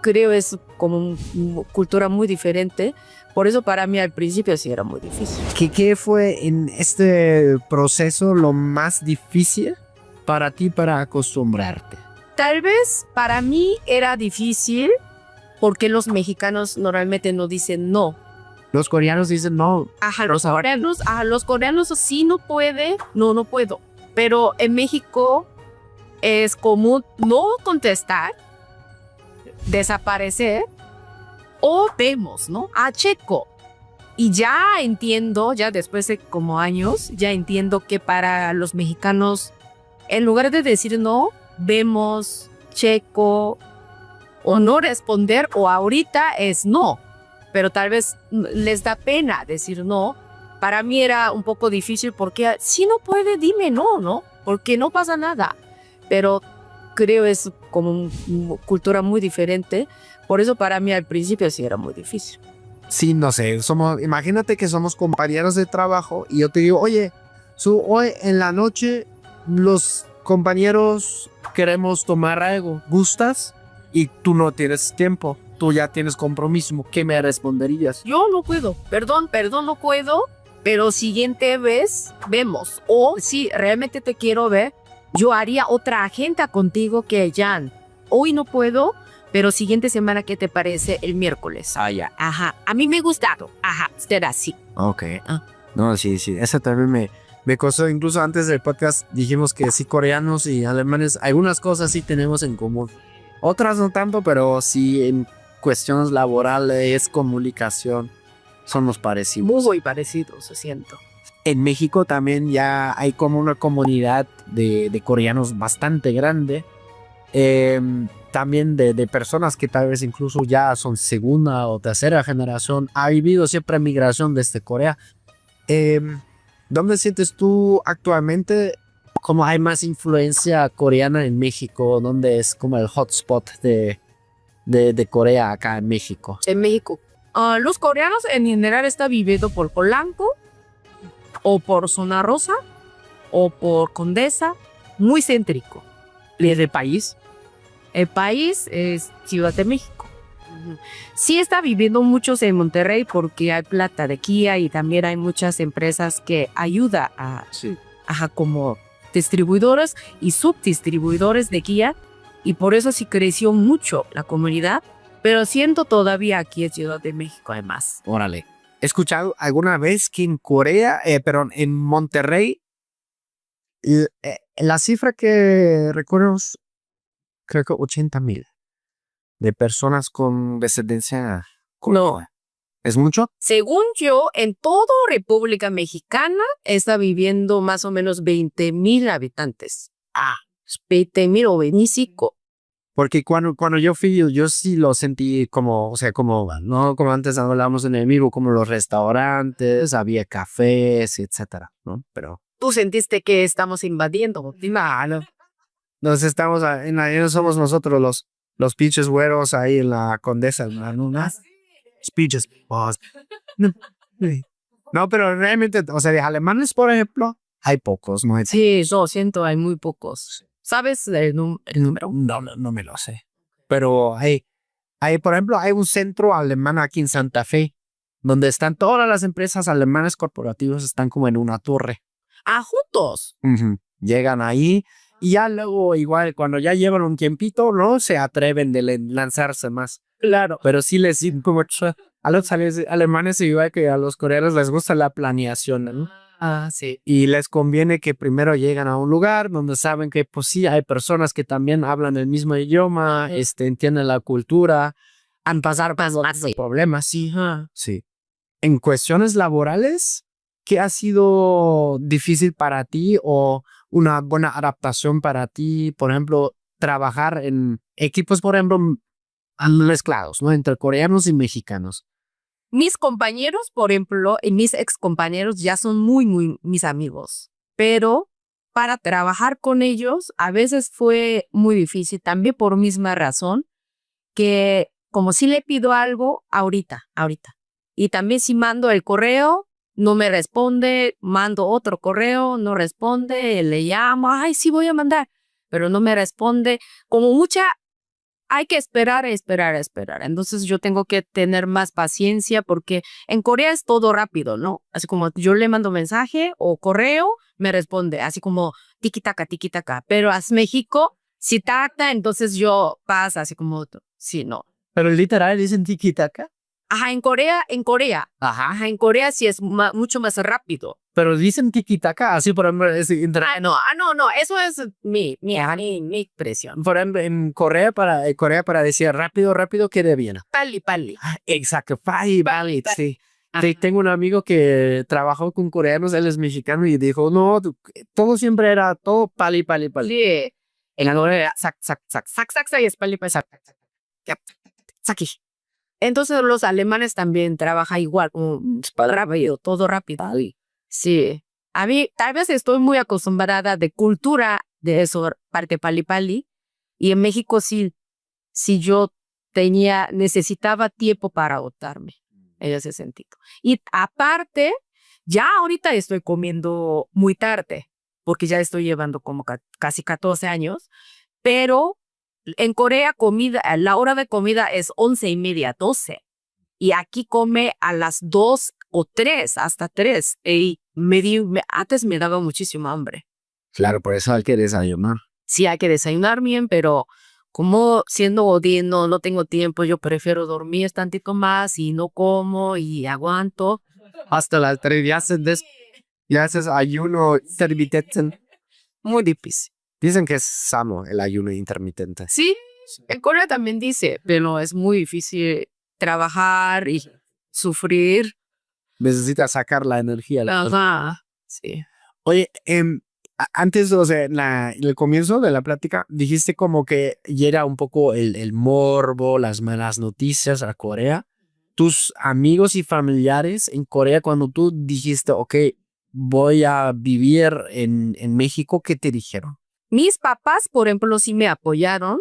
creo es como cultura muy diferente. Por eso para mí al principio sí era muy difícil. ¿Qué fue en este proceso lo más difícil para ti para acostumbrarte? Tal vez para mí era difícil porque los mexicanos normalmente no dicen no. Los coreanos dicen no. Los coreanos sí no puede, no puedo. Pero en México es común no contestar, desaparecer o vemos, ¿no? Checo. Y ya entiendo, ya después de como años, ya entiendo que para los mexicanos, en lugar de decir no, vemos, checo o no responder o ahorita es no. Pero tal vez les da pena decir no. Para mí era un poco difícil porque si no puede, dime no, porque no pasa nada. Pero creo es como una cultura muy diferente. Por eso para mí al principio sí era muy difícil. Sí, no sé, imagínate que somos compañeros de trabajo y yo te digo, oye, hoy en la noche los compañeros queremos tomar algo, ¿gustas? Y tú no tienes tiempo, tú ya tienes compromiso, ¿qué me responderías? Yo no puedo, perdón, no puedo, pero siguiente vez vemos. O si realmente te quiero ver, yo haría otra agenda contigo que Jan. Hoy no puedo, pero siguiente semana, ¿qué te parece? El miércoles. Ya. Ajá, a mí me ha gustado. Ajá, será así. Ok. No, sí, eso también me costó. Incluso antes del podcast dijimos que sí, coreanos y alemanes, algunas cosas sí tenemos en común. Otras no tanto, pero sí en cuestiones laborales, comunicación, somos parecidos. Muy parecidos, se siento. En México también ya hay como una comunidad de coreanos bastante grande. También de personas que tal vez incluso ya son segunda o tercera generación. Ha vivido siempre migración desde Corea. ¿Dónde sientes tú actualmente como hay más influencia coreana en México? ¿Dónde es como el hotspot de Corea acá en México? En México. Los coreanos en general están viviendo por Polanco, o por Zona Rosa, o por Condesa, muy céntrico. ¿Y del país? El país es Ciudad de México. Sí está viviendo muchos en Monterrey porque hay plata de Kia y también hay muchas empresas que ayudan como distribuidores y subdistribuidores de Kia y por eso sí creció mucho la comunidad, pero siento todavía aquí en Ciudad de México hay más. Órale. He escuchado alguna vez que en Corea, en Monterrey, la cifra que recuerdo creo que 80,000 de personas con descendencia. No. ¿Es mucho? Según yo, en toda República Mexicana está viviendo más o menos 20,000 habitantes. 20,000 o 25. Porque cuando yo fui, yo sí lo sentí como, o sea, no como antes hablábamos en el vivo, como los restaurantes, había cafés, etcétera, ¿no? Pero ¿Tú sentiste que estamos invadiendo? no. Nos estamos, somos nosotros los pinches güeros ahí en la Condesa, ¿no? Pinches. No, pero realmente, o sea, de alemanes, por ejemplo, hay pocos, ¿no? Sí, yo siento hay muy pocos. ¿Sabes el número? No me lo sé. Pero por ejemplo, hay un centro alemán aquí en Santa Fe, donde están todas las empresas alemanas corporativas, están como en una torre. Juntos. Llegan ahí y ya luego, igual, cuando ya llevan un tiempito, no se atreven de lanzarse más. Claro. Pero sí les mucho. A los alemanes, igual que a los coreanos, les gusta la planeación, ¿no? Sí. Y les conviene que primero lleguen a un lugar donde saben que, pues sí, hay personas que también hablan el mismo idioma, entienden la cultura, han pasado problemas, sí. Sí. En cuestiones laborales, ¿qué ha sido difícil para ti o una buena adaptación para ti? Por ejemplo, trabajar en equipos, por ejemplo, mezclados, ¿no? Entre coreanos y mexicanos. Mis compañeros, por ejemplo, y mis ex compañeros ya son muy mis amigos, pero para trabajar con ellos a veces fue muy difícil, también por misma razón, que como si le pido algo ahorita, y también si mando el correo, no me responde, mando otro correo, no responde, le llamo, sí voy a mandar, pero no me responde, como mucha hay que esperar. Entonces yo tengo que tener más paciencia porque en Corea es todo rápido, ¿no? Así como yo le mando mensaje o correo, me responde, así como tiki-taka. Pero a México, si tarda, entonces yo pasa, así como, sí, no. Pero literal dicen tiki-taka. Ajá, en Corea. Ajá, en Corea sí es mucho más rápido. Pero dicen tiki-taka, así por ejemplo, No, eso es mi expresión. por ejemplo, en Corea para decir rápido, ¿qué viene? Pali. Exacto, pali, sí. Ajá. Tengo un amigo que trabajó con coreanos, él es mexicano y dijo, no, todo siempre era todo pali. Sí. En Corea, sac, y es pali, saki. Entonces los alemanes también trabajan igual, rápido, todo rápido. Sí. A mí tal vez estoy muy acostumbrada de cultura de eso, parte pali. Y en México sí yo necesitaba tiempo para adaptarme en ese sentido. Y aparte, ya ahorita estoy comiendo muy tarde, porque ya estoy llevando como casi 14 años, pero en Corea la hora de comida es 11:30, 12. Y aquí come a las 2 o 3, hasta 3. Y antes me daba muchísimo hambre. Claro, por eso hay que desayunar. Sí, hay que desayunar bien, pero como siendo godín no tengo tiempo, yo prefiero dormir tantito más y no como y aguanto. Hasta las 3 ya haces ayuno intermitente. Muy difícil. Dicen que es sano el ayuno intermitente. Sí, en Corea también dice, pero es muy difícil trabajar y sufrir. Necesitas sacar la energía. Ajá, sí. Oye, antes, o sea, en el comienzo de la plática, dijiste como que ya era un poco el morbo, las malas noticias a Corea. Tus amigos y familiares en Corea, cuando tú dijiste, ok, voy a vivir en México, ¿qué te dijeron? Mis papás, por ejemplo, sí me apoyaron.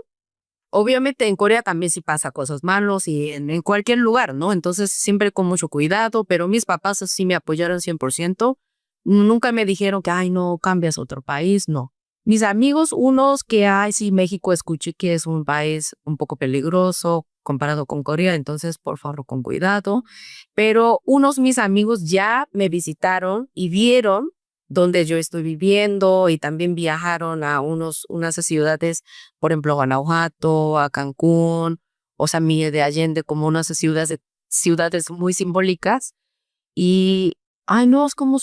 Obviamente en Corea también sí pasa cosas malas y en cualquier lugar, ¿no? Entonces siempre con mucho cuidado, pero mis papás sí me apoyaron 100%. Nunca me dijeron que, ay, no, cambias a otro país, no. Mis amigos, unos que, ay, sí, México escuché que es un país un poco peligroso comparado con Corea, entonces por favor con cuidado. Pero mis amigos ya me visitaron y vieron donde yo estoy viviendo y también viajaron a unas ciudades, por ejemplo, a Guanajuato, a Cancún, o San Miguel de Allende, como unas ciudades muy simbólicas. Y, ay, no, es como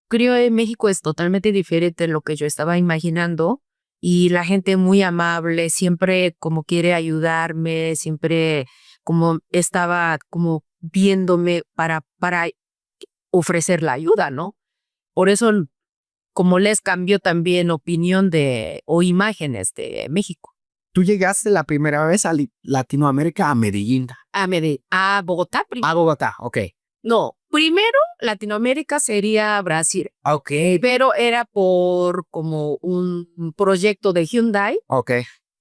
creo que México es totalmente diferente de lo que yo estaba imaginando. Y la gente muy amable, siempre como quiere ayudarme, siempre como estaba como viéndome para ofrecer la ayuda, ¿no? Por eso, como les cambió también opinión o imágenes de México. Tú llegaste la primera vez a Latinoamérica, a Medellín. A Bogotá. A Bogotá, ok. No, primero Latinoamérica sería Brasil. Ok. Pero era por como un proyecto de Hyundai. Ok.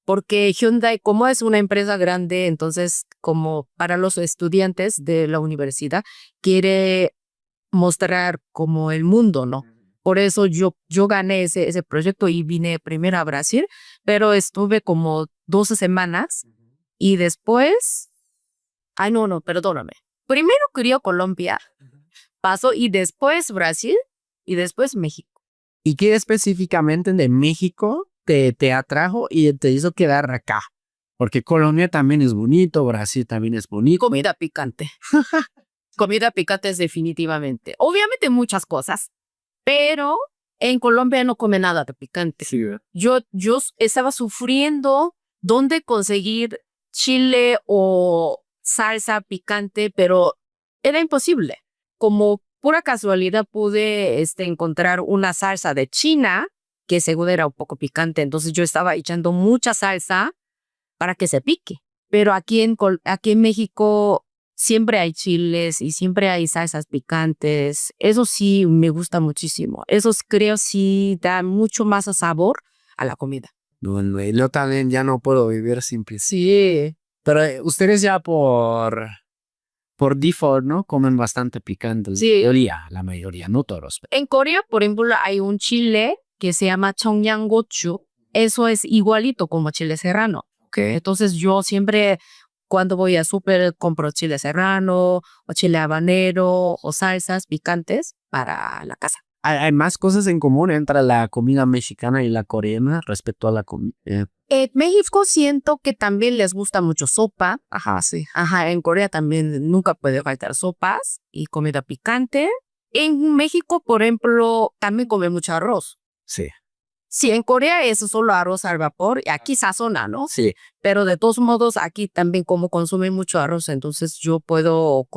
Porque Hyundai, como es una empresa grande, entonces como para los estudiantes de la universidad, quiere mostrar como el mundo, ¿no? Por eso yo gané ese proyecto y vine primero a Brasil, pero estuve como 12 semanas y después, no, perdóname. Primero quería Colombia, pasó y después Brasil y después México. ¿Y qué específicamente de México te atrajo y te hizo quedar acá? Porque Colombia también es bonito, Brasil también es bonito. Comida picante. Comida picante es definitivamente. Obviamente muchas cosas, pero en Colombia no come nada de picante. Sí. Yo estaba sufriendo dónde conseguir chile o salsa picante, pero era imposible. Como pura casualidad pude encontrar una salsa de China que seguro era un poco picante, entonces yo estaba echando mucha salsa para que se pique. Pero aquí en México siempre hay chiles y siempre hay salsas picantes. Eso sí me gusta muchísimo. Eso creo sí da mucho más sabor a la comida. Bueno, yo también ya no puedo vivir sin pizza. Sí. Pero ustedes ya por default, ¿no? Comen bastante picante. Sí. La mayoría, no todos. En Corea, por ejemplo, hay un chile que se llama 청양고추. Eso es igualito como chile serrano. Entonces yo siempre cuando voy a súper compro chile serrano o chile habanero o salsas picantes para la casa. Hay más cosas en común entre la comida mexicana y la coreana respecto a la comida. En México siento que también les gusta mucho sopa. Ajá, sí. Ajá, en Corea también nunca puede faltar sopas y comida picante. En México, por ejemplo, también come mucho arroz. Sí. Sí, en Corea es solo arroz al vapor y aquí sazona, ¿no? Sí. Pero de todos modos, aquí también como consumen mucho arroz, entonces yo puedo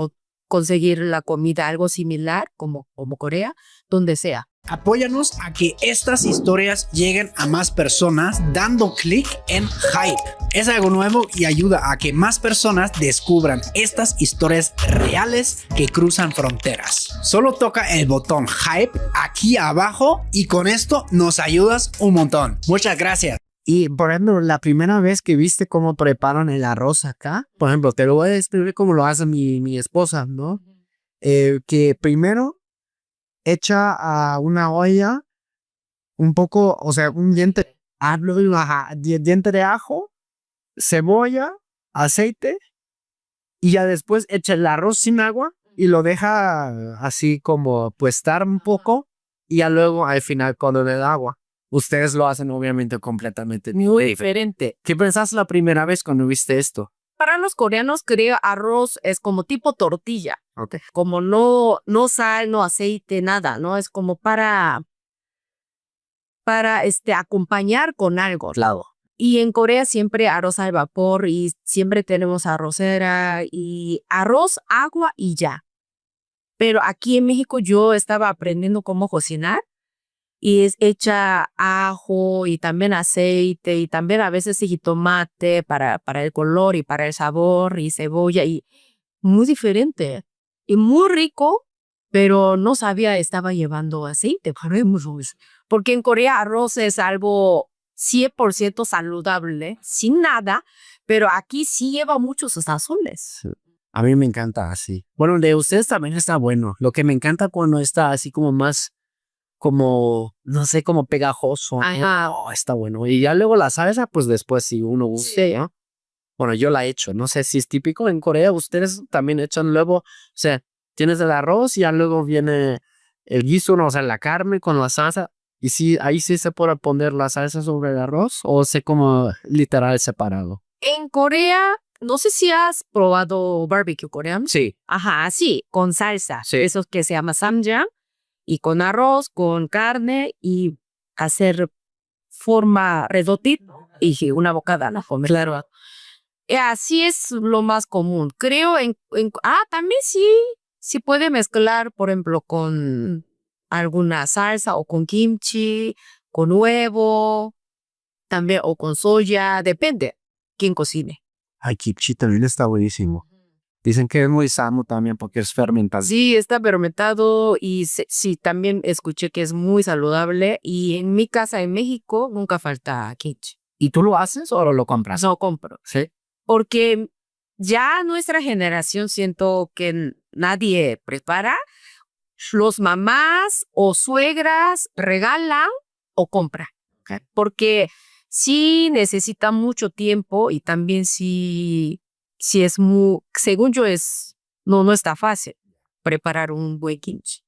conseguir la comida algo similar como Corea, donde sea. Apóyanos a que estas historias lleguen a más personas dando clic en Hype. Es algo nuevo y ayuda a que más personas descubran estas historias reales que cruzan fronteras. Solo toca el botón Hype aquí abajo y con esto nos ayudas un montón. Muchas gracias. Y, por ejemplo, la primera vez que viste cómo preparan el arroz acá, por ejemplo, te lo voy a describir como lo hace mi esposa, ¿no? Que primero echa a una olla un poco, o sea, un diente de ajo, cebolla, aceite, y ya después echa el arroz sin agua y lo deja así como puestar un poco, y ya luego al final cuando le da agua. Ustedes lo hacen obviamente completamente muy diferente. ¿Qué pensaste la primera vez cuando viste esto? Para los coreanos, creo arroz es como tipo tortilla. Okay. Como no sal, no aceite, nada, ¿no? Es como para acompañar con algo. Claro. Y en Corea siempre arroz al vapor y siempre tenemos arrocera y arroz, agua y ya. Pero aquí en México yo estaba aprendiendo cómo cocinar y es hecha ajo y también aceite y también a veces jitomate para el color y para el sabor y cebolla y muy diferente y muy rico, pero no sabía estaba llevando aceite. Porque en Corea arroz es algo 100% saludable, sin nada, pero aquí sí lleva muchos sazones. A mí me encanta así. Bueno, de ustedes también está bueno. Lo que me encanta cuando está así como más, como, no sé, como pegajoso. Ajá. Oh, está bueno. Y ya luego la salsa, pues después si uno gusta, Sí. ¿no? Bueno, yo la he hecho. No sé si es típico en Corea. Ustedes también echan luego, o sea, tienes el arroz y ya luego viene el guiso, ¿no? O sea, la carne con la salsa. Y sí, ahí sí se puede poner la salsa sobre el arroz o se como literal separado. En Corea, no sé si has probado barbecue coreano. Sí. Ajá, sí, con salsa. Sí. Eso que se llama samjang. Y con arroz, con carne y hacer forma redondita y una bocada, ¿no? Claro. Así es lo más común. Creo también sí puede mezclar, por ejemplo, con alguna salsa o con kimchi, con huevo, también o con soya, depende quién cocine. Ay, kimchi también está buenísimo. Dicen que es muy sano también porque es fermentado. Sí, está fermentado y sí, también escuché que es muy saludable y en mi casa en México nunca falta kimchi. ¿Y tú lo haces o lo compras? No compro. Sí. Porque ya nuestra generación siento que nadie prepara. Los mamás o suegras regalan o compran. ¿Okay? Porque sí necesita mucho tiempo y también sí es muy, según yo no está fácil preparar un buen kimchi.